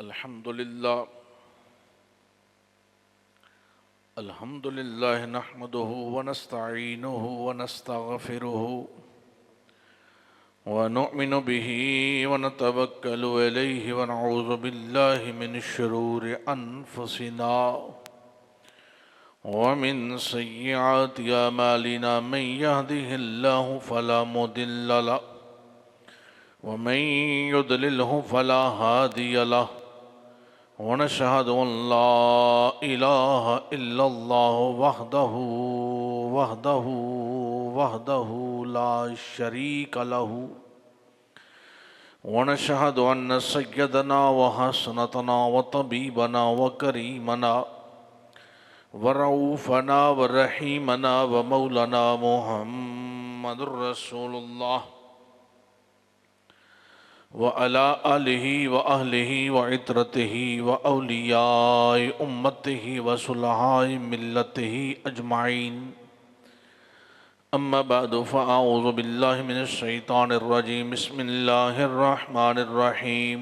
الحمد لله نحمده ونستعينه ونستغفره ونؤمن به ونتوكل إليه ونعوذ بالله من شرور أنفسنا ومن سيئات أعمالنا من يهده الله فلا مضل له ومن يضلله فلا هادي له ونشهد أن لا إله إلا الله وحده لا شريك له ونشهد أن سيدنا وحسنتنا وطبيبنا وكريمنا ورؤوفنا ورحيمنا ومولانا محمد رسول الله وعلى آله وأهله وعترته وأولياء أمته وصلحاء ملته أجمعين أما بعد فأعوذ بالله من الشيطان الرجيم بسم الله الرحمن الرحيم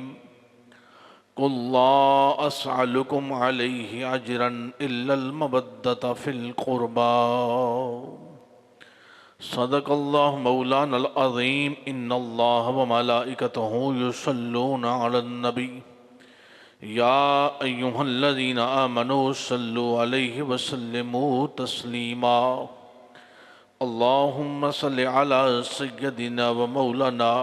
قل لا أسألكم عليه أجرا إلا المودة في القربى صدق الله مولانا العظيم إن الله وملائكته يصلون على النبي يا أيها الذين آمنوا صلوا عليه وسلموا تسليما اللهم صل على سيدنا ومولانا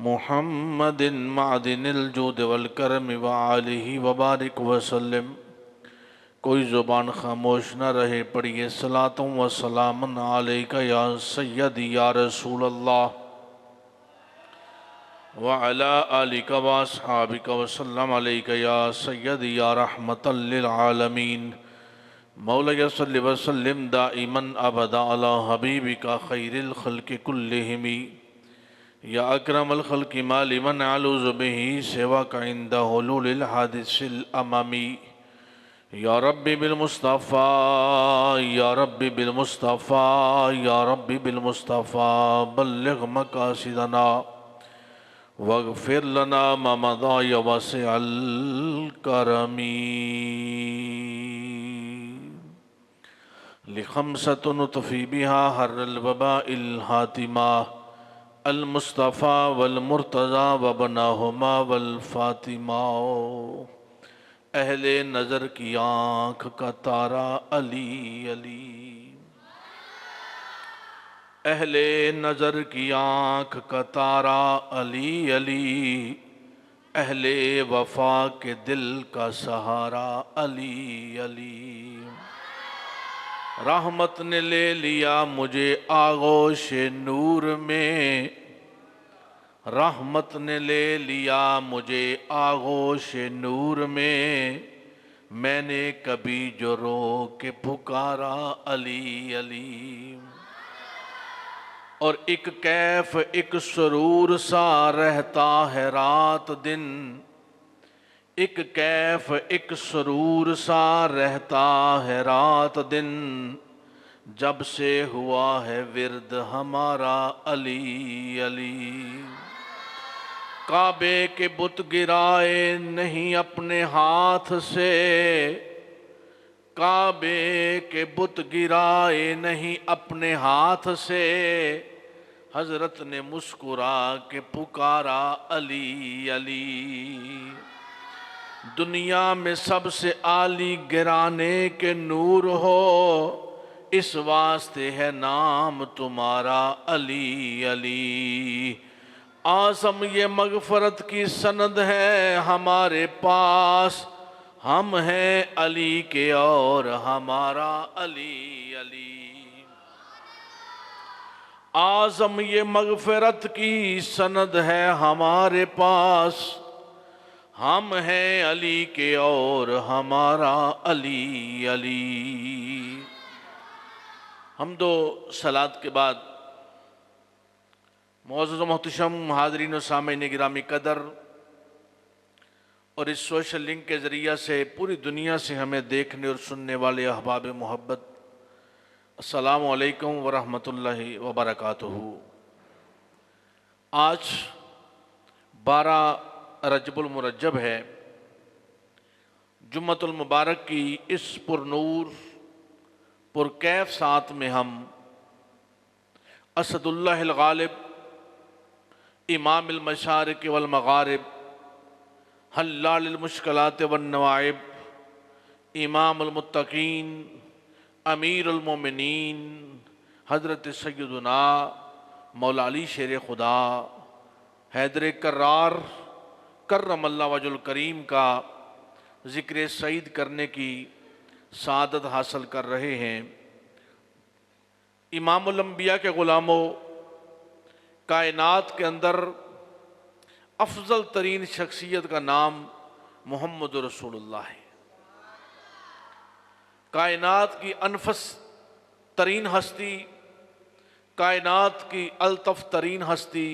محمد معدن الجود والكرم وآلہ وبارک وسلم۔ کوئی زبان خاموش نہ رہے، پڑھیے صلاۃ و سلام علیک یا سیدی یا رسول اللہ وعلی آلک و اصحابک وسلم علیک یا سیدی یا رحمت للعالمین۔ مولا صلی وسلم دائما ابدا علی حبیبک خیر الخلق کلہم یا اکرم الخلق ما لمن علوذ بہ سواک عند حلول الحادث الاممی۔ یا ربی بالمصطفیٰ یا ربی بالمصطفیٰ یا ربی بالمصطفیٰ بلغ مقاصدنا واغفر لنا ما مضى یا واسع الکرم۔ لخمسة نطفی بها حر الوباء الحاتمہ المصطفیٰ والمرتضی وابناہما والفاطمہ۔ اہل نظر کی آنکھ کا تارا علی علی، اہل نظر کی آنکھ کا تارا علی علی، اہل وفا کے دل کا سہارا علی علی۔ رحمت نے لے لیا مجھے آغوش نور میں، رحمت نے لے لیا مجھے آغوش نور میں، میں نے کبھی جو رو کے پکارا علی علی۔ اور ایک کیف ایک سرور سا رہتا ہے رات دن، ایک کیف ایک سرور سا رہتا ہے رات دن، جب سے ہوا ہے ورد ہمارا علی علی۔ کعبے کے بت گرائے نہیں اپنے ہاتھ سے، کعبے کے بت گرائے نہیں اپنے ہاتھ سے، حضرت نے مسکرا کے پکارا علی علی۔ دنیا میں سب سے عالی گرانے کے نور ہو، اس واسطے ہے نام تمہارا علی علی۔ اعظم یہ مغفرت کی سند ہے ہمارے پاس، ہم ہیں علی کے اور ہمارا علی علی۔ اعظم یہ مغفرت کی سند ہے ہمارے پاس، ہم ہیں علی کے اور ہمارا علی علی۔ حمد و صلوات کے بعد معزز و محتشم حاضرین و سامعین گرامی قدر، اور اس سوشل لنک کے ذریعہ سے پوری دنیا سے ہمیں دیکھنے اور سننے والے احباب محبت، السلام علیکم ورحمۃ اللہ وبرکاتہ۔ آج 12 رجب المرجب ہے، جمعۃ المبارک کی اس پر نور پرکیف ساتھ میں ہم اسد اللہ الغالب امام المشارق والمغارب حلال المشکلات والنوائب امام المتقین امیر المومنین حضرت سیدنا مولا علی شیر خدا حیدر کرار کرم اللہ وجہ الکریم کا ذکر سعید کرنے کی سعادت حاصل کر رہے ہیں۔ امام الانبیاء کے غلاموں، کائنات کے اندر افضل ترین شخصیت کا نام محمد رسول اللہ ہے۔ کائنات کی انفس ترین ہستی، کائنات کی الطف ترین ہستی،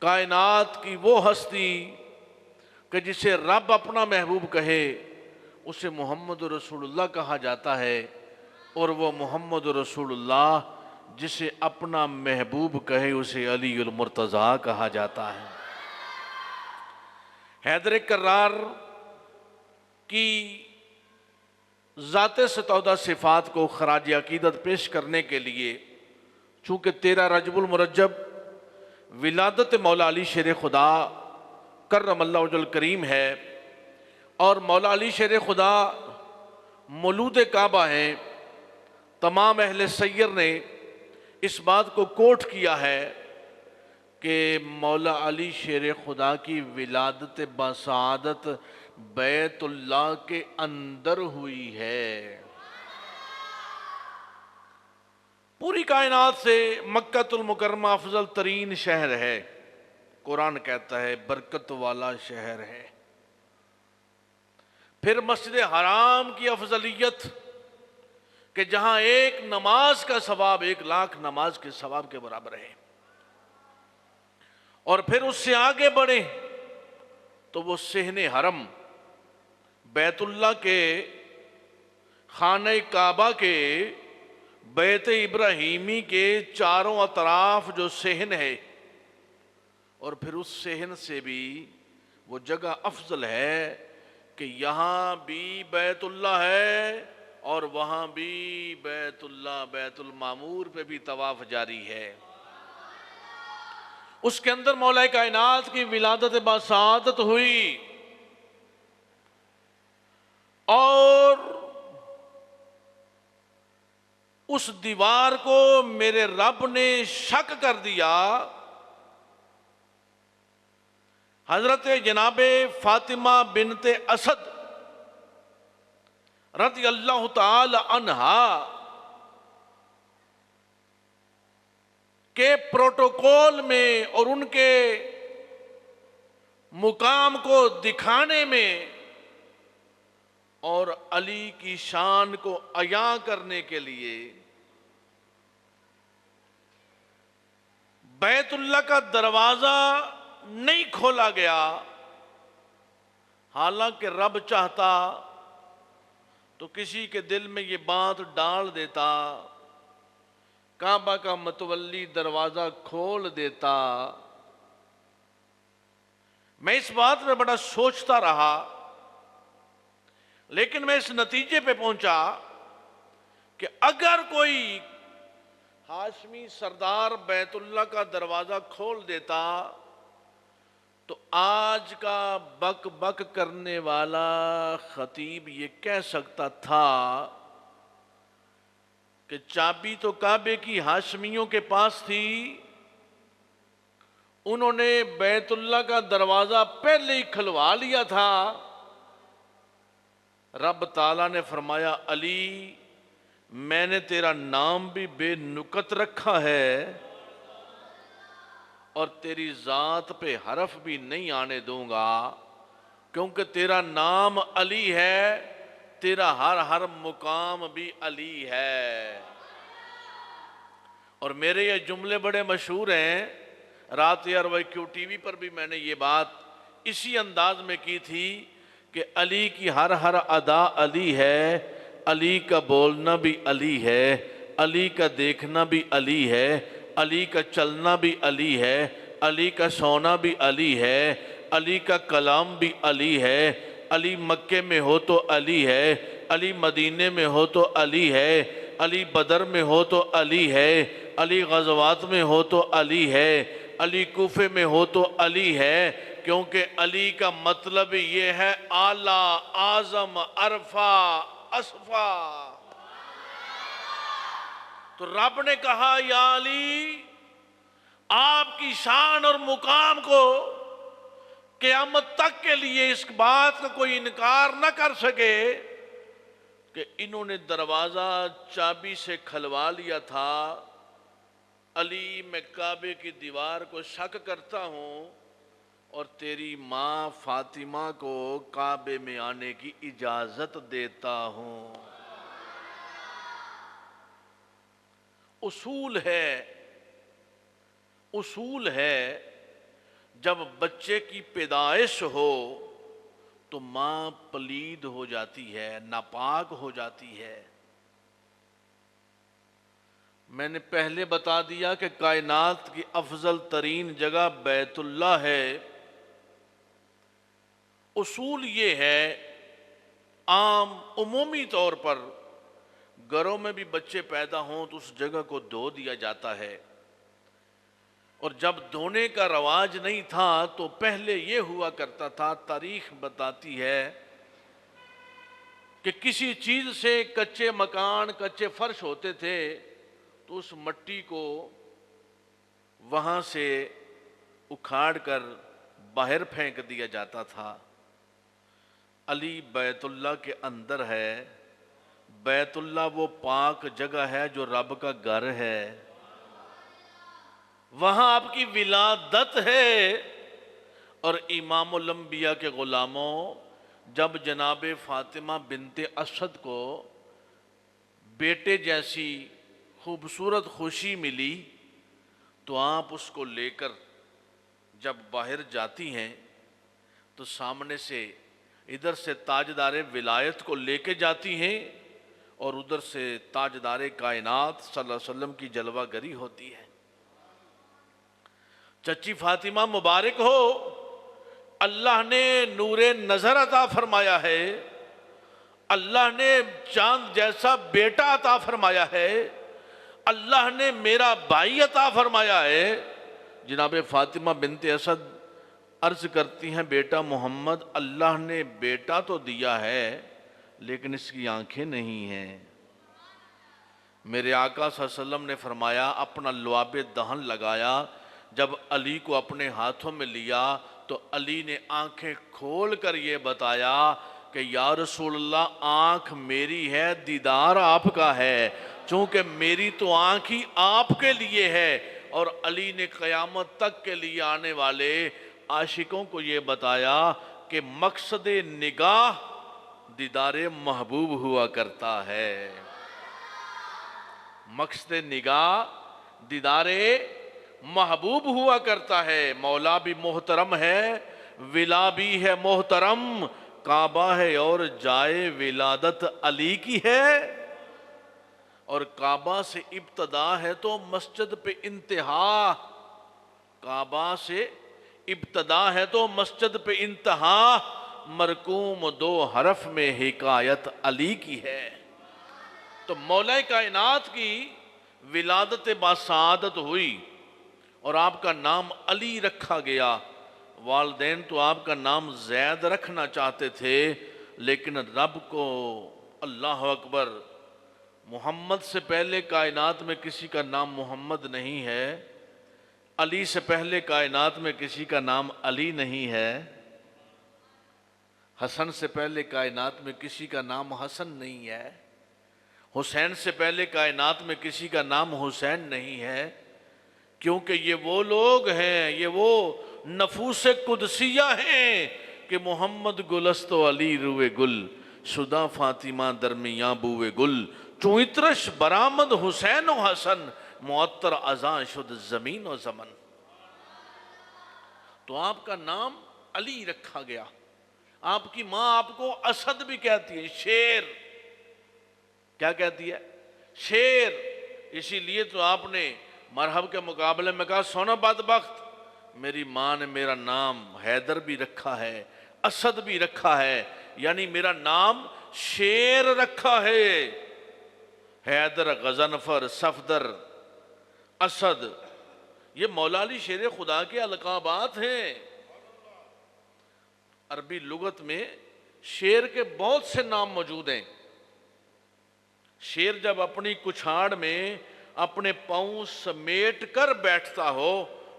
کائنات کی وہ ہستی کہ جسے رب اپنا محبوب کہے اسے محمد رسول اللہ کہا جاتا ہے، اور وہ محمد رسول اللہ جسے اپنا محبوب کہے اسے علی المرتضیٰ کہا جاتا ہے۔ حیدر کرار کی ذات ستودہ صفات کو خراج عقیدت پیش کرنے کے لیے، چونکہ 13 رجب المرجب ولادت مولا علی شیر خدا کرم اللہ وجہ الکریم ہے، اور مولا علی شیر خدا مولود کعبہ ہیں، تمام اہل سیر نے اس بات کو کوٹ کیا ہے کہ مولا علی شیر خدا کی ولادت بسعادت بیت اللہ کے اندر ہوئی ہے۔ پوری کائنات سے مکہ المکرمہ افضل ترین شہر ہے، قرآن کہتا ہے برکت والا شہر ہے۔ پھر مسجد حرام کی افضلیت کہ جہاں ایک نماز کا ثواب 1,00,000 نماز کے ثواب کے برابر ہے، اور پھر اس سے آگے بڑھیں تو وہ صحن حرم بیت اللہ کے خانہ کعبہ کے بیت ابراہیمی کے چاروں اطراف جو صحن ہے، اور پھر اس صحن سے بھی وہ جگہ افضل ہے کہ یہاں بھی بیت اللہ ہے اور وہاں بھی بیت اللہ بیت المعمور پہ بھی طواف جاری ہے۔ اس کے اندر مولا کائنات کی ولادت بسعادت ہوئی، اور اس دیوار کو میرے رب نے شک کر دیا۔ حضرت جناب فاطمہ بنت اسد رضی اللہ تعالی عنہا کے پروٹوکول میں اور ان کے مقام کو دکھانے میں اور علی کی شان کو عیاں کرنے کے لیے بیت اللہ کا دروازہ نہیں کھولا گیا، حالانکہ رب چاہتا تو کسی کے دل میں یہ بات ڈال دیتا، کعبہ کا متولی دروازہ کھول دیتا۔ میں اس بات میں بڑا سوچتا رہا، لیکن میں اس نتیجے پہ پہنچا کہ اگر کوئی ہاشمی سردار بیت اللہ کا دروازہ کھول دیتا تو آج کا بک بک کرنے والا خطیب یہ کہہ سکتا تھا کہ چابی تو کعبے کی ہاشمیوں کے پاس تھی، انہوں نے بیت اللہ کا دروازہ پہلے ہی کھلوا لیا تھا۔ رب تعالیٰ نے فرمایا علی میں نے تیرا نام بھی بے نکت رکھا ہے اور تیری ذات پہ حرف بھی نہیں آنے دوں گا، کیونکہ تیرا نام علی ہے، تیرا ہر مقام بھی علی ہے۔ اور میرے یہ جملے بڑے مشہور ہیں، رات RYQ TV پر بھی میں نے یہ بات اسی انداز میں کی تھی کہ علی کی ہر ادا علی ہے، علی کا بولنا بھی علی ہے، علی کا دیکھنا بھی علی ہے، علی کا چلنا بھی علی ہے، علی کا سونا بھی علی ہے، علی کا کلام بھی علی ہے، علی مکے میں ہو تو علی ہے، علی مدینے میں ہو تو علی ہے، علی بدر میں ہو تو علی ہے، علی غزوات میں ہو تو علی ہے، علی کوفے میں ہو تو علی ہے، کیونکہ علی کا مطلب یہ ہے اعلیٰ، اعظم، عرفہ، اصفا۔ تو رب نے کہا یا علی، آپ کی شان اور مقام کو قیامت تک کے لیے اس بات کا کوئی انکار نہ کر سکے کہ انہوں نے دروازہ چابی سے کھلوا لیا تھا۔ علی، میں کعبے کی دیوار کو شک کرتا ہوں اور تیری ماں فاطمہ کو کعبے میں آنے کی اجازت دیتا ہوں۔ اصول ہے جب بچے کی پیدائش ہو تو ماں پلید ہو جاتی ہے، ناپاک ہو جاتی ہے۔ میں نے پہلے بتا دیا کہ کائنات کی افضل ترین جگہ بیت اللہ ہے۔ اصول یہ ہے، عمومی طور پر گھروں میں بھی بچے پیدا ہوں تو اس جگہ کو دھو دیا جاتا ہے، اور جب دھونے کا رواج نہیں تھا تو پہلے یہ ہوا کرتا تھا، تاریخ بتاتی ہے کہ کسی چیز سے کچے مکان، کچے فرش ہوتے تھے تو اس مٹی کو وہاں سے اکھاڑ کر باہر پھینک دیا جاتا تھا۔ علی بیت اللہ کے اندر ہے۔ بیت اللہ وہ پاک جگہ ہے جو رب کا گھر ہے، وہاں آپ کی ولادت ہے۔ اور امام الانبیاء کے غلاموں، جب جناب فاطمہ بنت اسد کو بیٹے جیسی خوبصورت خوشی ملی تو آپ اس کو لے کر جب باہر جاتی ہیں تو سامنے سے ادھر سے تاجدار ولایت کو لے کے جاتی ہیں اور ادھر سے تاجدار کائنات صلی اللہ علیہ وسلم کی جلوہ گری ہوتی ہے۔ چچی فاطمہ مبارک ہو، اللہ نے نور نظر عطا فرمایا ہے، اللہ نے چاند جیسا بیٹا عطا فرمایا ہے، اللہ نے میرا بھائی عطا فرمایا ہے۔ جناب فاطمہ بنت اسد عرض کرتی ہیں، بیٹا محمد، اللہ نے بیٹا تو دیا ہے لیکن اس کی آنکھیں نہیں ہیں۔ میرے آقا صلی اللہ علیہ وسلم نے فرمایا، اپنا لعاب دہن لگایا، جب علی کو اپنے ہاتھوں میں لیا تو علی نے آنکھیں کھول کر یہ بتایا کہ یا رسول اللہ، آنکھ میری ہے، دیدار آپ کا ہے، چونکہ میری تو آنکھ ہی آپ کے لیے ہے۔ اور علی نے قیامت تک کے لیے آنے والے عاشقوں کو یہ بتایا کہ مقصد نگاہ دیدار محبوب ہوا کرتا ہے۔ مقصد نگاہ دیدار محبوب ہوا کرتا ہے۔ مولا بھی محترم ہے، ولا بھی ہے محترم، کعبہ ہے اور جائے ولادت علی کی ہے۔ اور کعبہ سے ابتدا ہے تو مسجد پہ انتہا، کعبہ سے ابتدا ہے تو مسجد پہ انتہا، مرقوم دو حرف میں حکایت علی کی ہے۔ تو مولا کائنات کی ولادت باسعادت ہوئی اور آپ کا نام علی رکھا گیا۔ والدین تو آپ کا نام زید رکھنا چاہتے تھے، لیکن رب کو، اللہ اکبر، محمد سے پہلے کائنات میں کسی کا نام محمد نہیں ہے، علی سے پہلے کائنات میں کسی کا نام علی نہیں ہے، حسن سے پہلے کائنات میں کسی کا نام حسن نہیں ہے، حسین سے پہلے کائنات میں کسی کا نام حسین نہیں ہے، کیونکہ یہ وہ لوگ ہیں، یہ وہ نفوس قدسیہ ہیں کہ محمد گلست و علی روئے گل، شدہ فاطمہ درمیاں بوئے گل، چوں اترش برآمد حسین و حسن، معطر ازاں شد زمین و زمن۔ تو آپ کا نام علی رکھا گیا۔ آپ کی ماں آپ کو اسد بھی کہتی ہے، شیر۔ کیا کہتی ہے؟ شیر۔ اسی لیے تو آپ نے مرحب کے مقابلے میں کہا، سونا بدبخت، میری ماں نے میرا نام حیدر بھی رکھا ہے، اسد بھی رکھا ہے، یعنی میرا نام شیر رکھا ہے۔ حیدر، غضنفر، صفدر، اسد، یہ مولا علی شیر خدا کے القابات ہیں۔ عربی لغت میں شیر کے بہت سے نام موجود ہیں۔ شیر جب اپنی کچھاڑ میں اپنے پاؤں سمیٹ کر بیٹھتا ہو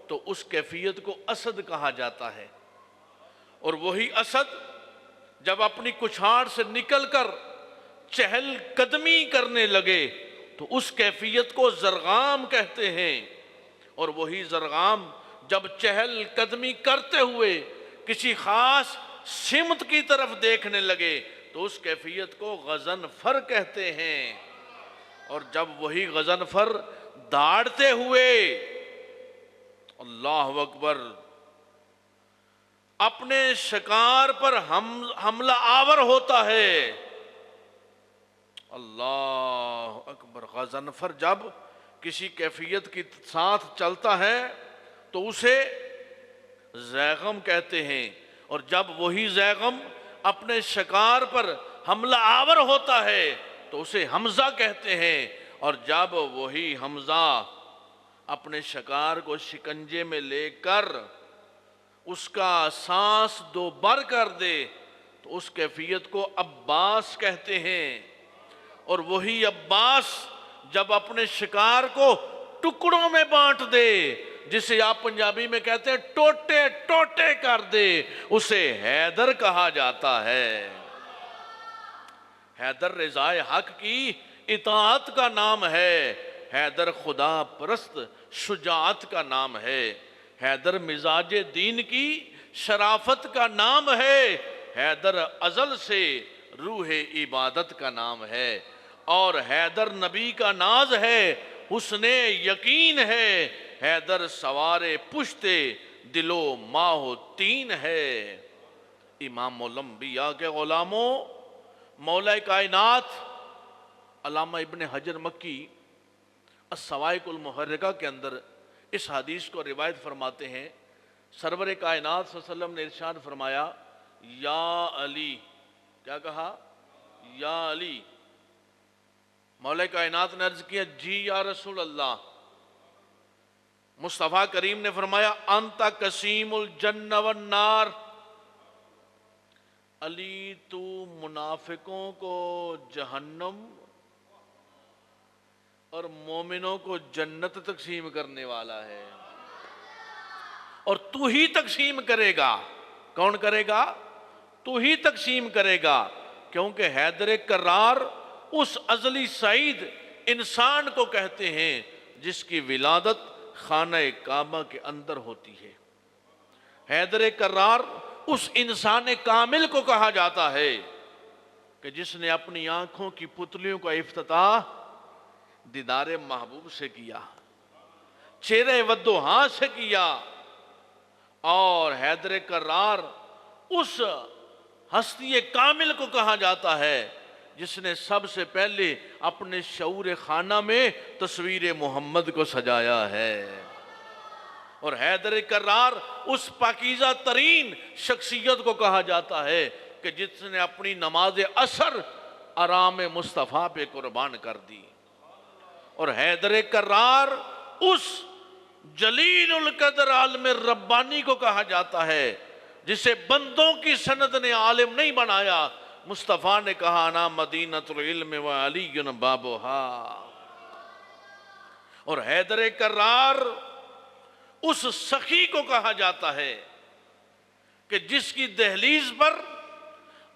تو اس کیفیت کو اسد کہا جاتا ہے، اور وہی اسد جب اپنی کچھاڑ سے نکل کر چہل قدمی کرنے لگے تو اس کیفیت کو زرغام کہتے ہیں، اور وہی زرغام جب چہل قدمی کرتے ہوئے کسی خاص سمت کی طرف دیکھنے لگے تو اس کیفیت کو غضنفر کہتے ہیں، اور جب وہی غضنفر داڑتے ہوئے، اللہ اکبر، اپنے شکار پر حملہ آور ہوتا ہے، اللہ اکبر، غضنفر جب کسی کیفیت کے ساتھ چلتا ہے تو اسے زیغم کہتے ہیں، اور جب وہی زیغم اپنے شکار پر حملہ آور ہوتا ہے تو اسے حمزہ کہتے ہیں، اور جب وہی حمزہ اپنے شکار کو شکنجے میں لے کر اس کا سانس دوبر کر دے تو اس کیفیت کو عباس کہتے ہیں، اور وہی عباس جب اپنے شکار کو ٹکڑوں میں بانٹ دے، جسے آپ پنجابی میں کہتے ہیں ٹوٹے ٹوٹے کر دے، اسے حیدر کہا جاتا ہے۔ حیدر رضائے حق کی اطاعت کا نام ہے، حیدر خدا پرست شجاعت کا نام ہے، حیدر مزاج دین کی شرافت کا نام ہے، حیدر ازل سے روح عبادت کا نام ہے، اور حیدر نبی کا ناز ہے، حسن یقین ہے، حیدر سوار پشت دل و ماہ و تین ہے۔ امام الانبیاء کے غلاموں، مولا کائنات علامہ ابن حجر مکی الصواعق المحرکہ کے اندر اس حدیث کو روایت فرماتے ہیں، سرور کائنات صلی اللہ علیہ وسلم نے ارشاد فرمایا، یا علی، کیا کہا؟ یا علی۔ مولا کائنات نے عرض کیا، جی یا رسول اللہ۔ مصطفیٰ کریم نے فرمایا، انت قسیم الجنہ والنار۔ علی، تو منافقوں کو جہنم اور مومنوں کو جنت تقسیم کرنے والا ہے، اور تو ہی تقسیم کرے گا۔ کون کرے گا؟ تو ہی تقسیم کرے گا، کیونکہ حیدر کرار اس ازلی سعید انسان کو کہتے ہیں جس کی ولادت خانہ کعبہ کے اندر ہوتی ہے۔ حیدر کرار اس انسان کامل کو کہا جاتا ہے کہ جس نے اپنی آنکھوں کی پتلیوں کا افتتاح دیدار محبوب سے کیا، چہرے ودوہاں سے کیا، اور حیدر کرار اس ہستی کامل کو کہا جاتا ہے جس نے سب سے پہلے اپنے شعور خانہ میں تصویر محمد کو سجایا ہے، اور حیدر کرار اس پاکیزہ ترین شخصیت کو کہا جاتا ہے کہ جس نے اپنی نماز عصر آرام مصطفیٰ پہ قربان کر دی، اور حیدر کرار اس جلیل القدر عالم ربانی کو کہا جاتا ہے جسے بندوں کی سند نے عالم نہیں بنایا، مصطفیٰ نے کہا انا مدینۃ العلم وعلی بابھا۔ اور حیدر کرار اس سخی کو کہا جاتا ہے کہ جس کی دہلیز پر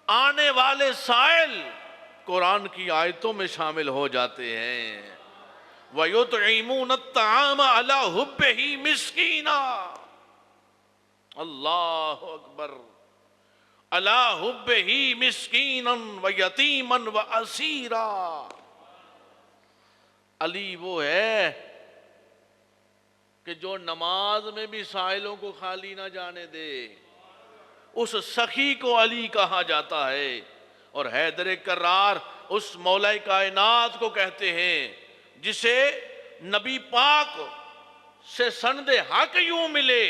آنے والے سائل قرآن کی آیتوں میں شامل ہو جاتے ہیں، وَيُطْعِمُونَ الطَّعَامَ عَلَىٰ حُبِّهِ مِسْكِينًا، اللہ اکبر، عَلَىٰ حُبِّهِ مِسْكِينًا وَيَتِيمًا وَأَسِيرًا۔ علی وہ ہے کہ جو نماز میں بھی سائلوں کو خالی نہ جانے دے، اس سخی کو علی کہا جاتا ہے، اور حیدر کرار اس مولا کائنات کو کہتے ہیں جسے نبی پاک سے سند حق یوں ملے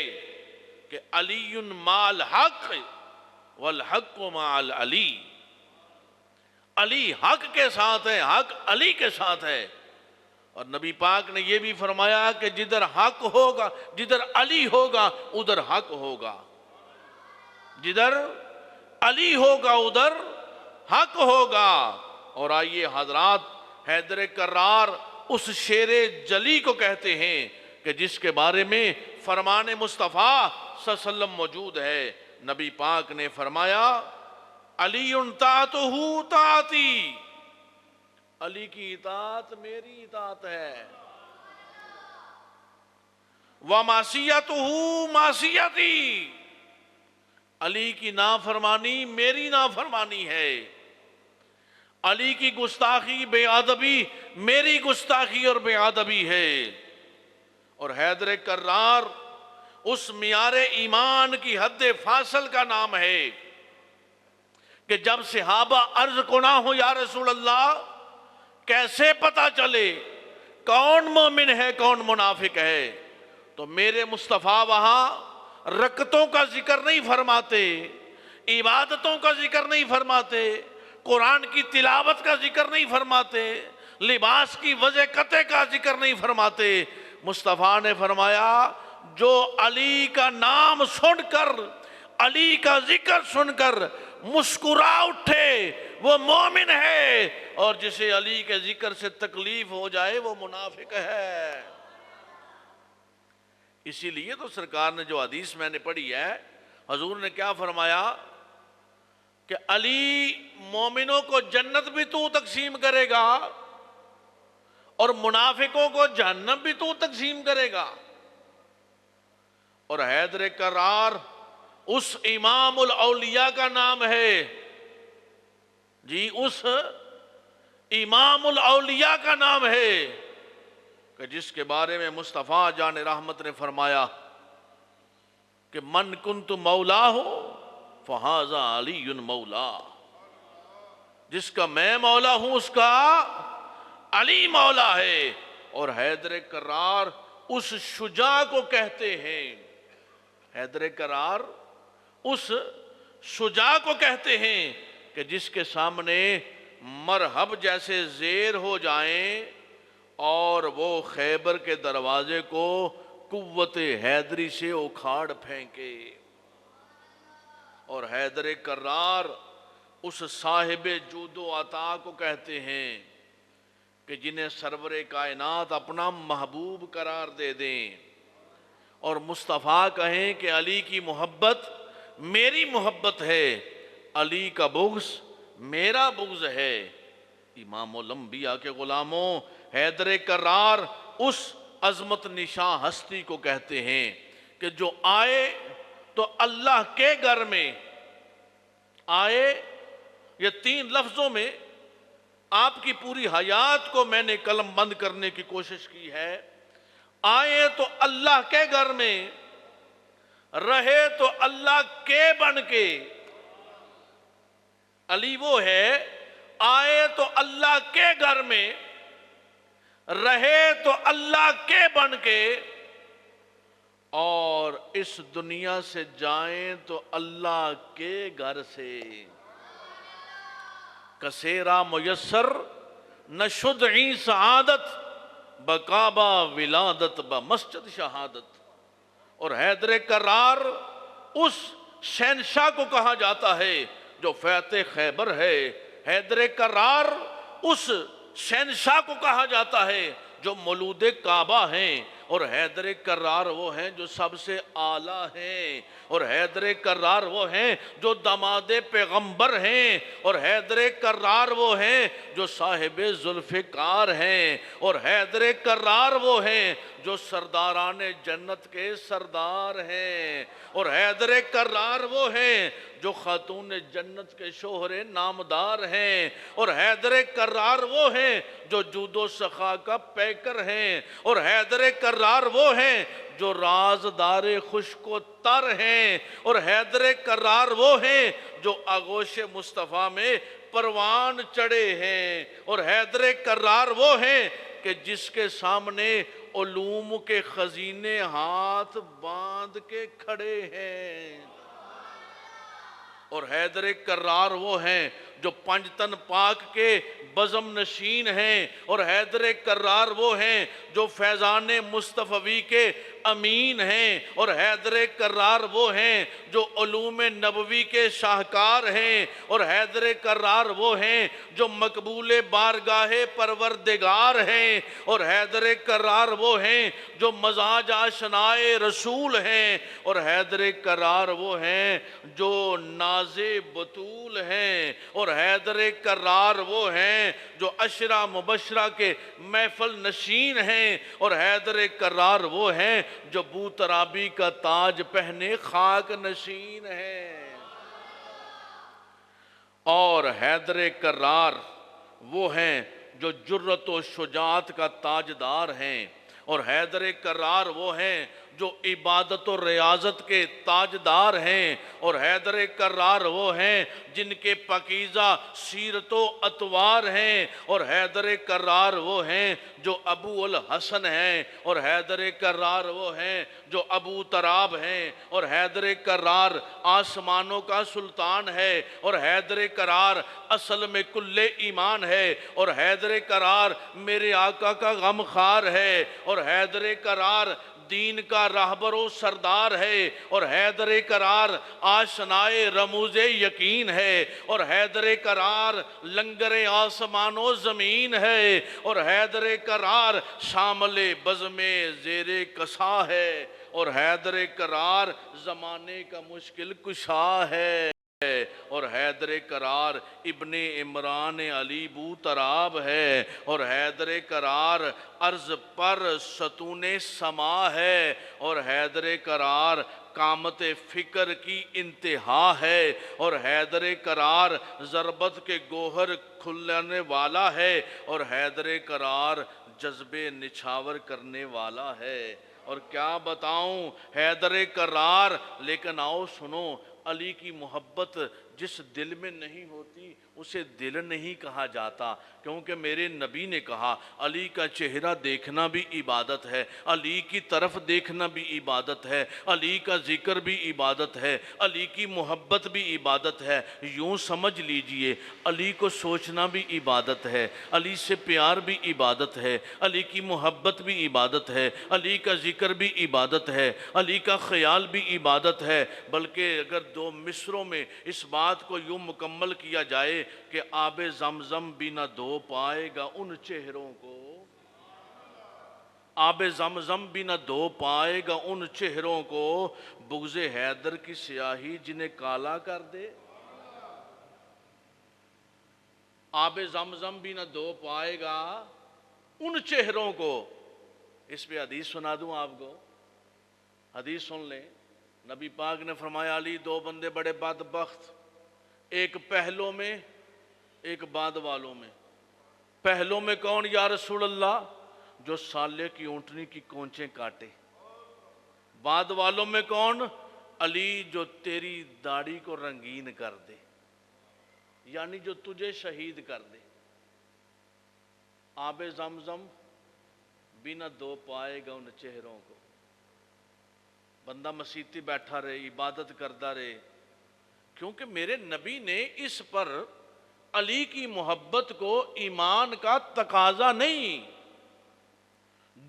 کہ علی مال حق والحق مع العلی، علی حق کے ساتھ ہے، حق علی کے ساتھ ہے۔ اور نبی پاک نے یہ بھی فرمایا کہ جدھر حق ہوگا، جدھر علی ہوگا ادھر حق ہوگا، جدھر علی ہوگا ادھر حق ہوگا۔ اور آئیے حضرات، حیدر کرار اس شیر جلی کو کہتے ہیں کہ جس کے بارے میں فرمان مصطفیٰ صلی اللہ علیہ وسلم موجود ہے۔ نبی پاک نے فرمایا علی طاعتہ طاعتی، علی کی اطاعت میری اطاعت ہے، وَمَعْصِيَتُهُ مَعْصِيَتِي، علی کی نافرمانی میری نافرمانی ہے، علی کی گستاخی بے ادبی میری گستاخی اور بے ادبی ہے۔ اور حیدر کرار اس معیار ایمان کی حد فاصل کا نام ہے کہ جب صحابہ عرض کو نہ ہو یا رسول اللہ کیسے پتا چلے کون مومن ہے کون منافق ہے، تو میرے مصطفیٰ وہاں رکعتوں کا ذکر نہیں فرماتے، عبادتوں کا ذکر نہیں فرماتے، قرآن کی تلاوت کا ذکر نہیں فرماتے، لباس کی وضع قطع کا ذکر نہیں فرماتے۔ مصطفیٰ نے فرمایا جو علی کا نام سن کر، علی کا ذکر سن کر مسکرا اٹھے وہ مومن ہے، اور جسے علی کے ذکر سے تکلیف ہو جائے وہ منافق ہے۔ اسی لیے تو سرکار نے جو حدیث میں نے پڑھی ہے، حضور نے کیا فرمایا کہ علی مومنوں کو جنت بھی تو تقسیم کرے گا اور منافقوں کو جہنم بھی تو تقسیم کرے گا۔ اور حیدر کرار اس امام الاولیاء کا نام ہے، جی اس امام الاولیاء کا نام ہے کہ جس کے بارے میں مصطفیٰ جان رحمت نے فرمایا کہ من کنت مولا ہو فہذا علی مولا، جس کا میں مولا ہوں اس کا علی مولا ہے۔ اور حیدر کرار اس شجاع کو کہتے ہیں، حیدر کرار اس شجاع کو کہتے ہیں کہ جس کے سامنے مرحب جیسے زیر ہو جائیں اور وہ خیبر کے دروازے کو قوت حیدری سے اکھاڑ پھینکے۔ اور حیدر کرار اس صاحب جود و عطا کو کہتے ہیں کہ جنہیں سرور کائنات اپنا محبوب قرار دے دیں، اور مصطفیٰ کہیں کہ علی کی محبت میری محبت ہے، علی کا بغض میرا بغض ہے۔ امام الانبیاء کے غلاموں، حیدر کرار اس عظمت نشاں ہستی کو کہتے ہیں کہ جو آئے تو اللہ کے گھر میں آئے۔ یہ 3 لفظوں میں آپ کی پوری حیات کو میں نے قلم بند کرنے کی کوشش کی ہے۔ آئے تو اللہ کے گھر میں، رہے تو اللہ کے بن کے۔ علی وہ ہے آئے تو اللہ کے گھر میں، رہے تو اللہ کے بن کے، اور اس دنیا سے جائیں تو اللہ کے گھر سے۔ کسیرا میسر نشد عی سعادت، بکعبہ ولادت بمسجد شہادت۔ اور حیدر کرار اس شہنشاہ کو کہا جاتا ہے جو فاتح خیبر ہے، حیدر کرار اس شہنشاہ کو کہا جاتا ہے جو مولود کعبہ ہیں، اور حیدر کرار وہ ہیں جو سب سے اعلیٰ ہیں، اور حیدر کرار وہ ہیں جو داماد پیغمبر ہیں، اور حیدر کرار وہ ہیں جو صاحب ذوالفقار ہیں، اور حیدر کرار وہ ہیں جو سرداران جنت کے سردار ہیں، اور حیدر کرار وہ ہیں جو خاتون جنت کے شوہر نامدار ہیں، اور حیدر کرار وہ ہیں جو جود و سخا کا پیکر ہیں، اور حیدر کرار وہ ہیں جو رازدار خشک و تر ہیں، اور حیدر کرار وہ ہیں جو آغوش مصطفیٰ میں پروان چڑھے ہیں، اور حیدر کرار وہ ہیں کہ جس کے سامنے علوم کے خزینے ہاتھ باندھ کے کھڑے ہیں۔ اور حیدر کرار وہ ہیں جو پنجتن پاک کے بزم نشین ہیں، اور حیدر کرار وہ ہیں جو فیضان مصطفی کے امین ہیں، اور حیدر کرار وہ ہیں جو علوم نبوی کے شاہکار ہیں، اور حیدر کرار وہ ہیں جو مقبول بارگاہ پروردگار ہیں، اور حیدر کرار وہ ہیں جو مزاج آشنائے رسول ہیں، اور حیدر کرار وہ ہیں جو ناز بطول ہیں، اور حیدر کرار وہ ہیں جو عشرہ مبشرہ کے محفل نشین ہیں، اور حیدر کرار وہ ہیں جو بو ترابی کا تاج پہنے خاک نشین ہیں، اور حیدر کرار وہ ہیں جو جرت و شجاعت کا تاجدار ہیں، اور حیدر کرار وہ ہیں جو عبادت و ریاضت کے تاجدار ہیں، اور حیدر کرار وہ ہیں جن کے پاکیزہ سیرت و اطوار ہیں، اور حیدر کرار وہ ہیں جو ابو الحسن ہیں، اور حیدر کرار وہ ہیں جو ابو تراب ہیں، اور حیدر کرار آسمانوں کا سلطان ہے، اور حیدر کرار اصل میں کل ایمان ہے، اور حیدر کرار میرے آقا کا غمخوار ہے، اور حیدر کرار دین کا راہبر و سردار ہے، اور حیدر کرار آشنائے رموز یقین ہے، اور حیدر کرار لنگر آسمان و زمین ہے، اور حیدر کرار شامل بزم زیر کسا ہے، اور حیدر کرار زمانے کا مشکل کشا ہے، اور حیدر کرار ابن عمران علی بو تراب ہے، اور حیدر کرار عرض پر ستون سما ہے، اور حیدر کرار قامت فکر کی انتہا ہے، اور حیدر کرار ضربت کے گوہر کھلانے والا ہے، اور حیدر کرار جذبے نچھاور کرنے والا ہے۔ اور کیا بتاؤں حیدر کرار، لیکن آؤ سنو، علی کی محبت جس دل میں نہیں ہوتی اسے دل نہیں کہا جاتا، کیونکہ میرے نبی نے کہا علی کا چہرہ دیکھنا بھی عبادت ہے، علی کی طرف دیکھنا بھی عبادت ہے، علی کا ذکر بھی عبادت ہے، علی کی محبت بھی عبادت ہے۔ یوں سمجھ لیجئے علی کو سوچنا بھی عبادت ہے، علی سے پیار بھی عبادت ہے، علی کی محبت بھی عبادت ہے، علی کا ذکر بھی عبادت ہے، علی کا خیال بھی عبادت ہے۔ بلکہ اگر دو مصروں میں اس بات کو یوں مکمل کیا جائے کہ آب زمزم بھی نہ دھو پائے گا ان چہروں کو، آب زمزم بھی نہ دھو پائے گا ان چہروں کو، بغض حیدر کی سیاہی جنہیں کالا کر دے، آب زمزم بھی نہ دھو پائے گا ان چہروں کو۔ اس پہ حدیث سنا دوں آپ کو، حدیث سن لیں۔ نبی پاک نے فرمایا علی دو بندے بڑے بدبخت، ایک پہلوں میں ایک بعد والوں میں۔ پہلوں میں کون یا رسول اللہ؟ جو سالے کی اونٹنی کی کونچیں کاٹے۔ بعد والوں میں کون؟ علی جو تیری داڑھی کو رنگین کر دے، یعنی جو تجھے شہید کر دے۔ آب زمزم بھی نہ دھو پائے گا ان چہروں کو۔ بندہ مسیتی بیٹھا رہے، عبادت کرتا رہے، کیونکہ میرے نبی نے اس پر علی کی محبت کو ایمان کا تقاضا نہیں،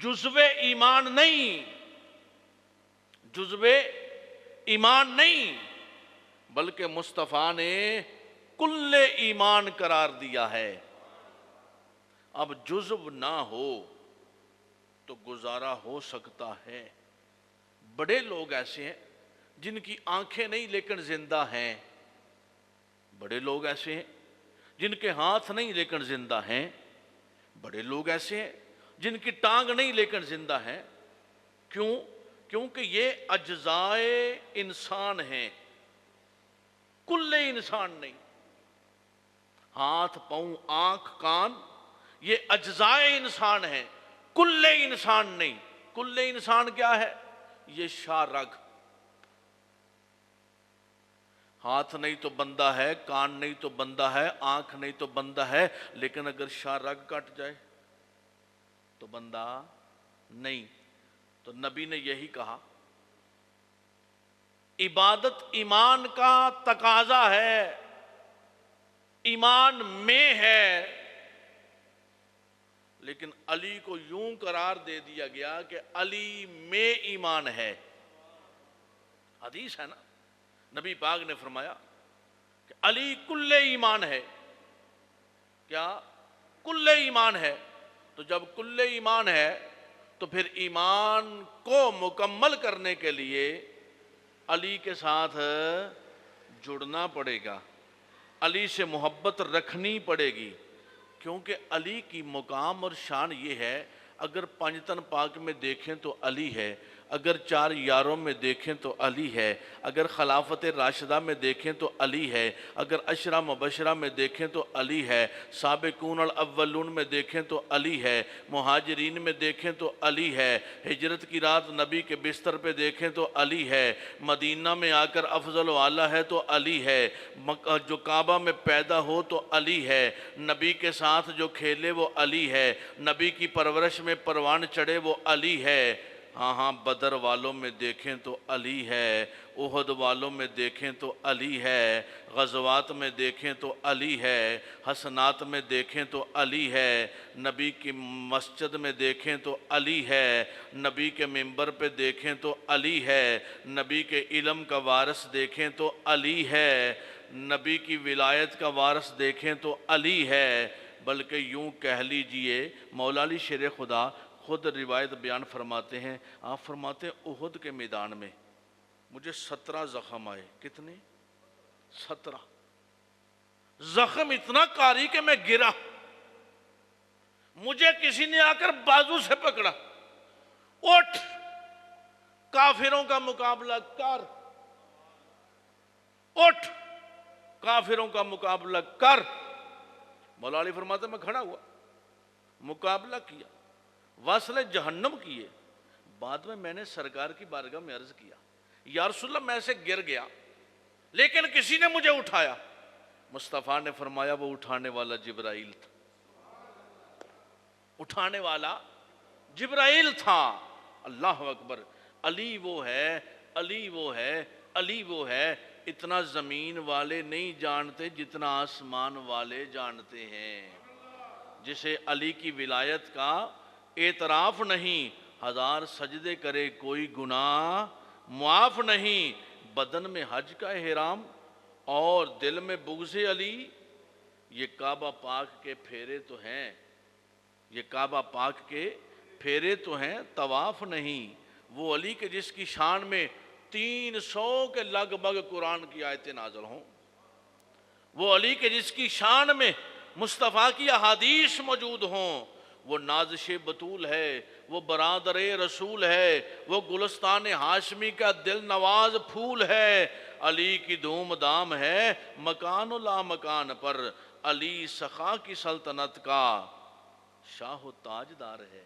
جزو ایمان نہیں، جزو ایمان نہیں، بلکہ مصطفیٰ نے کل ایمان قرار دیا ہے۔ اب جزو نہ ہو تو گزارا ہو سکتا ہے۔ بڑے لوگ ایسے ہیں جن کی آنکھیں نہیں لیکن زندہ ہیں، بڑے لوگ ایسے ہیں جن کے ہاتھ نہیں لیکن زندہ ہیں، بڑے لوگ ایسے ہیں جن کی ٹانگ نہیں لیکن زندہ ہیں۔ کیوں؟ کیونکہ یہ اجزائے انسان ہیں، کل انسان نہیں۔ ہاتھ، پاؤں، آنکھ، کان، یہ اجزائے انسان ہیں، کل انسان نہیں۔ کل انسان کیا ہے؟ یہ شاہ رگ۔ ہاتھ نہیں تو بندہ ہے، کان نہیں تو بندہ ہے، آنکھ نہیں تو بندہ ہے، لیکن اگر شاہ رگ کٹ جائے تو بندہ نہیں۔ تو نبی نے یہی کہا عبادت ایمان کا تقاضا ہے، ایمان میں ہے، لیکن علی کو یوں قرار دے دیا گیا کہ علی میں ایمان ہے۔ حدیث ہے نا، نبی پاک نے فرمایا کہ علی کل ایمان ہے۔ کیا؟ کل ایمان ہے۔ تو جب کل ایمان ہے تو پھر ایمان کو مکمل کرنے کے لیے علی کے ساتھ جڑنا پڑے گا، علی سے محبت رکھنی پڑے گی، کیونکہ علی کی مقام اور شان یہ ہے، اگر پنجتن پاک میں دیکھیں تو علی ہے، اگر چار یاروں میں دیکھیں تو علی ہے، اگر خلافت راشدہ میں دیکھیں تو علی ہے، اگر عشرہ مبشرہ میں دیکھیں تو علی ہے، سابقون الاولون میں دیکھیں تو علی ہے، مہاجرین میں دیکھیں تو علی ہے، ہجرت کی رات نبی کے بستر پہ دیکھیں تو علی ہے، مدینہ میں آ کر افضل و اعلیٰ ہے تو علی ہے، جو کعبہ میں پیدا ہو تو علی ہے، نبی کے ساتھ جو کھیلے وہ علی ہے، نبی کی پرورش میں پروان چڑھے وہ علی ہے۔ ہاں بدر والوں میں دیکھیں تو علی ہے، احد والوں میں دیکھیں تو علی ہے، غزوات میں دیکھیں تو علی ہے، حسنات میں دیکھیں تو علی ہے، نبی کی مسجد میں دیکھیں تو علی ہے، نبی کے منبر پہ دیکھیں تو علی ہے، نبی کے علم کا وارث دیکھیں تو علی ہے، نبی کی ولایت کا وارث دیکھیں تو علی ہے۔ بلکہ یوں کہہ لیجئے، مولا علی شیر خدا خود روایت بیان فرماتے ہیں، آپ فرماتے ہیں احد کے میدان میں مجھے 17 زخم آئے۔ کتنے؟ 17 زخم، اتنا کاری کہ میں گرا، مجھے کسی نے آ کر بازو سے پکڑا، اٹھ کافروں کا مقابلہ کر، اٹھ کافروں کا مقابلہ کر۔ مولا علی فرماتے ہیں میں کھڑا ہوا، مقابلہ کیا، وصل جہنم کیے۔ بعد میں نے سرکار کی بارگاہ میں عرض کیا، یا رسول اللہ میں سے گر گیا لیکن کسی نے مجھے اٹھایا۔ مصطفیٰ نے فرمایا وہ اٹھانے والا جبرائیل تھا، اٹھانے والا جبرائیل تھا۔ اللہ اکبر۔ علی وہ ہے، علی وہ ہے، علی وہ ہے، اتنا زمین والے نہیں جانتے جتنا آسمان والے جانتے ہیں۔ جسے علی کی ولایت کا اعتراف نہیں، ہزار سجدے کرے کوئی گناہ معاف نہیں، بدن میں حج کا احرام اور دل میں بغض علی، یہ کعبہ پاک کے پھیرے تو ہیں، یہ کعبہ پاک کے پھیرے تو ہیں، طواف نہیں۔ وہ علی کے جس کی شان میں 300 کے لگ بھگ قرآن کی آیتیں نازل ہوں، وہ علی کے جس کی شان میں مصطفیٰ کی احادیث موجود ہوں، وہ نازش بطول ہے، وہ برادر رسول ہے، وہ گلستان ہاشمی کا دل نواز پھول ہے، علی کی دھوم دھام ہے مکان و لا مکان پر، علی سخا کی سلطنت کا شاہ و تاجدار ہے۔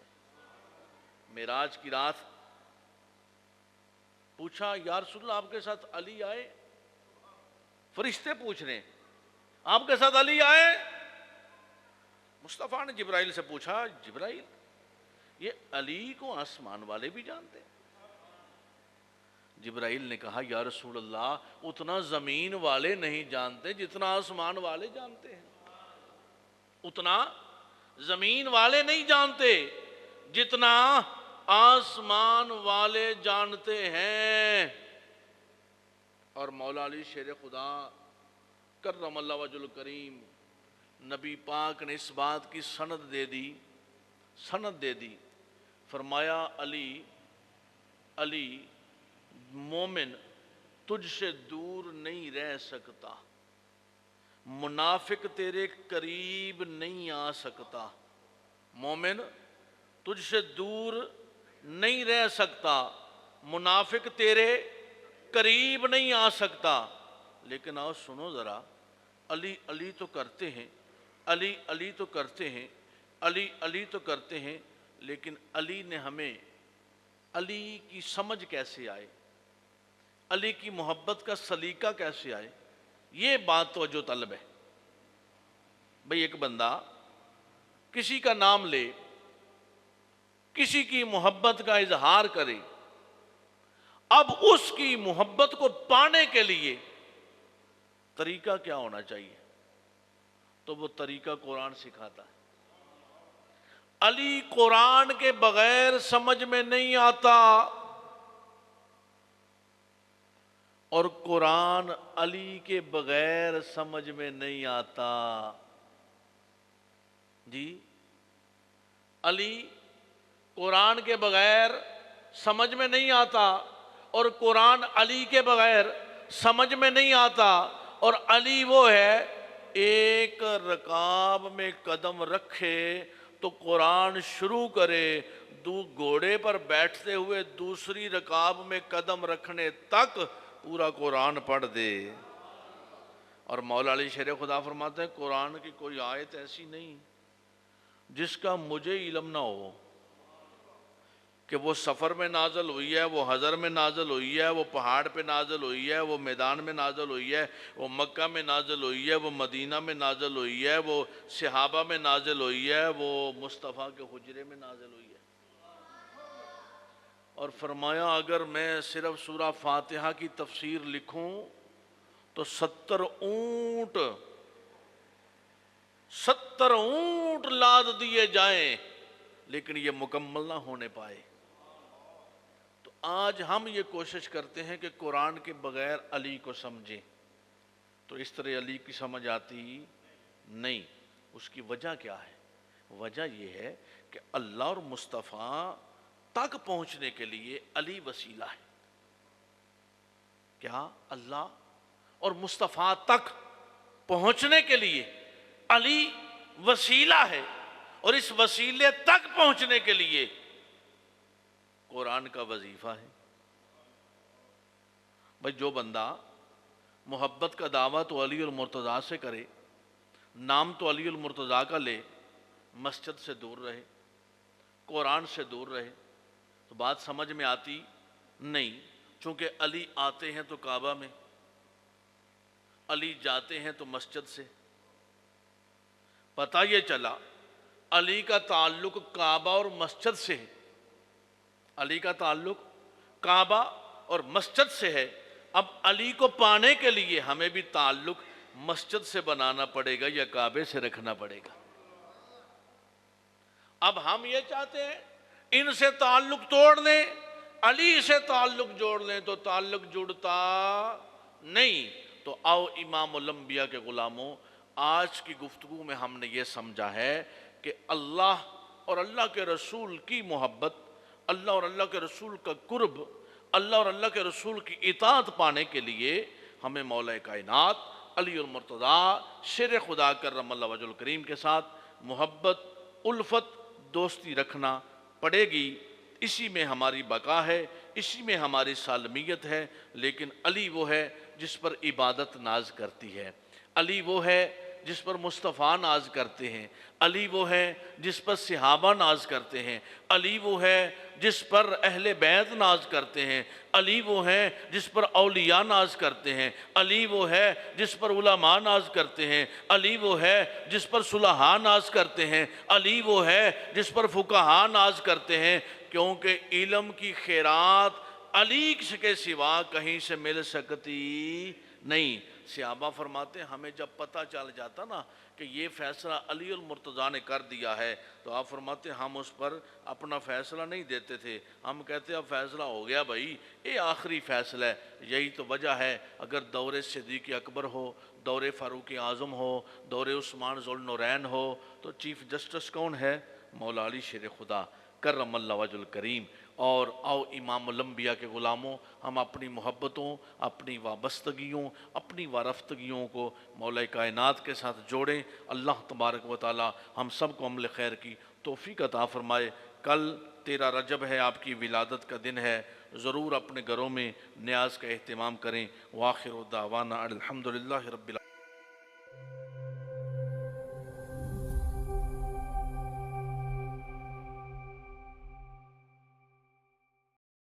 معراج کی رات پوچھا یا رسول اللہ آپ کے ساتھ علی آئے؟ فرشتے پوچھ رہے ہیں آپ کے ساتھ علی آئے؟ مصطفیٰ نے جبرائیل سے پوچھا جبرائیل یہ علی کو آسمان والے بھی جانتے ہیں؟ جبرائیل نے کہا یا رسول اللہ اتنا زمین والے نہیں جانتے جتنا آسمان والے جانتے ہیں، اتنا زمین والے نہیں جانتے جتنا آسمان والے جانتے ہیں۔ اور مولا علی شیر خدا کرم اللہ وجہ الکریم نبی پاک نے اس بات کی سند دے دی، فرمایا علی مومن تجھ سے دور نہیں رہ سکتا، منافق تیرے قریب نہیں آ سکتا، مومن تجھ سے دور نہیں رہ سکتا، منافق تیرے قریب نہیں آ سکتا۔ لیکن آؤ سنو ذرا، علی تو کرتے ہیں، علی تو کرتے ہیں، علی تو کرتے ہیں، لیکن علی نے ہمیں علی کی سمجھ کیسے آئے، علی کی محبت کا سلیقہ کیسے آئے، یہ بات توجہ طلب ہے۔ بھئی ایک بندہ کسی کا نام لے، کسی کی محبت کا اظہار کرے اب اس کی محبت کو پانے کے لیے طریقہ کیا ہونا چاہیے؟ تو وہ طریقہ قرآن سکھاتا ہے۔ علی قرآن کے بغیر سمجھ میں نہیں آتا، اور قرآن علی کے بغیر سمجھ میں نہیں آتا۔ جی، علی قرآن کے بغیر سمجھ میں نہیں آتا، اور قرآن علی کے بغیر سمجھ میں نہیں آتا۔ اور علی وہ ہے، ایک رکاب میں قدم رکھے تو قرآن شروع کرے، گھوڑے پر بیٹھتے ہوئے دوسری رکاب میں قدم رکھنے تک پورا قرآن پڑھ دے۔ اور مولا علی شیر خدا فرماتے ہیں قرآن کی کوئی آیت ایسی نہیں جس کا مجھے علم نہ ہو، کہ وہ سفر میں نازل ہوئی ہے، وہ حضر میں نازل ہوئی ہے، وہ پہاڑ پہ نازل ہوئی ہے، وہ میدان میں نازل ہوئی ہے، وہ مکہ میں نازل ہوئی ہے، وہ مدینہ میں نازل ہوئی ہے، وہ صحابہ میں نازل ہوئی ہے، وہ مصطفیٰ کے حجرے میں نازل ہوئی ہے۔ اور فرمایا اگر میں صرف سورہ فاتحہ کی تفسیر لکھوں تو 70 اونٹ لاد دیے جائیں، لیکن یہ مکمل نہ ہونے پائے۔ تو آج ہم یہ کوشش کرتے ہیں کہ قرآن کے بغیر علی کو سمجھیں، تو اس طرح علی کی سمجھ آتی نہیں۔ اس کی وجہ کیا ہے؟ وجہ یہ ہے کہ اللہ اور مصطفیٰ تک پہنچنے کے لیے علی وسیلہ ہے۔ کیا؟ اللہ اور مصطفیٰ تک پہنچنے کے لیے علی وسیلہ ہے، اور اس وسیلے تک پہنچنے کے لیے قرآن کا وظیفہ ہے۔ بھائی جو بندہ محبت کا دعویٰ تو علی المرتضیٰ سے کرے، نام تو علی المرتضیٰ کا لے، مسجد سے دور رہے، قرآن سے دور رہے، تو بات سمجھ میں آتی نہیں۔ چونکہ علی آتے ہیں تو کعبہ میں، علی جاتے ہیں تو مسجد سے۔ پتہ یہ چلا علی کا تعلق کعبہ اور مسجد سے ہے، علی کا تعلق کعبہ اور مسجد سے ہے۔ اب علی کو پانے کے لیے ہمیں بھی تعلق مسجد سے بنانا پڑے گا یا کعبے سے رکھنا پڑے گا۔ اب ہم یہ چاہتے ہیں ان سے تعلق توڑ لیں، علی سے تعلق جوڑ لیں، تو تعلق جڑتا نہیں۔ تو آؤ امام الانبیاء کے غلاموں، آج کی گفتگو میں ہم نے یہ سمجھا ہے کہ اللہ اور اللہ کے رسول کی محبت، اللہ اور اللہ کے رسول کا قرب، اللہ اور اللہ کے رسول کی اطاعت پانے کے لیے ہمیں مولا کائنات علی المرتضیٰ شیر خدا کرم اللہ وجہ الکریم کے ساتھ محبت، الفت، دوستی رکھنا پڑے گی۔ اسی میں ہماری بقا ہے، اسی میں ہماری سالمیت ہے۔ لیکن علی وہ ہے جس پر عبادت ناز کرتی ہے، علی وہ ہے جس پر مصطفیٰ ناز کرتے ہیں، علی وہ ہے جس پر صحابہ ناز کرتے ہیں، علی وہ ہے جس پر اہل بیت ناز کرتے ہیں، علی وہ ہے جس پر اولیاء ناز کرتے ہیں، علی وہ ہے جس پر علماء ناز کرتے ہیں، علی وہ ہے جس پر صلحاء ناز کرتے ہیں، علی وہ ہے جس پر فقہاء ناز کرتے ہیں۔ کیونکہ علم کی خیرات علی کے سوا کہیں سے مل سکتی نہیں۔ صحابہ فرماتے ہیں ہمیں جب پتہ چل جاتا نا کہ یہ فیصلہ علی المرتضیٰ نے کر دیا ہے، تو آپ فرماتے ہیں ہم اس پر اپنا فیصلہ نہیں دیتے تھے، ہم کہتے اب فیصلہ ہو گیا بھائی، یہ آخری فیصلہ ہے۔ یہی تو وجہ ہے اگر دور صدیق اکبر ہو، دور فاروق اعظم ہو، دور عثمان ذو النورین ہو، تو چیف جسٹس کون ہے؟ مولا علی شیر خدا کرم اللہ وجہ الکریم۔ اور آؤ امام الانبیاء کے غلاموں، ہم اپنی محبتوں، اپنی وابستگیوں، اپنی وارفتگیوں کو مولا کائنات کے ساتھ جوڑیں۔ اللہ تبارک و تعالی ہم سب کو عمل خیر کی توفیق عطا فرمائے۔ کل 13 رجب ہے، آپ کی ولادت کا دن ہے، ضرور اپنے گھروں میں نیاز کا اہتمام کریں۔ وآخر دعوانا الحمدللہ رب العالمین۔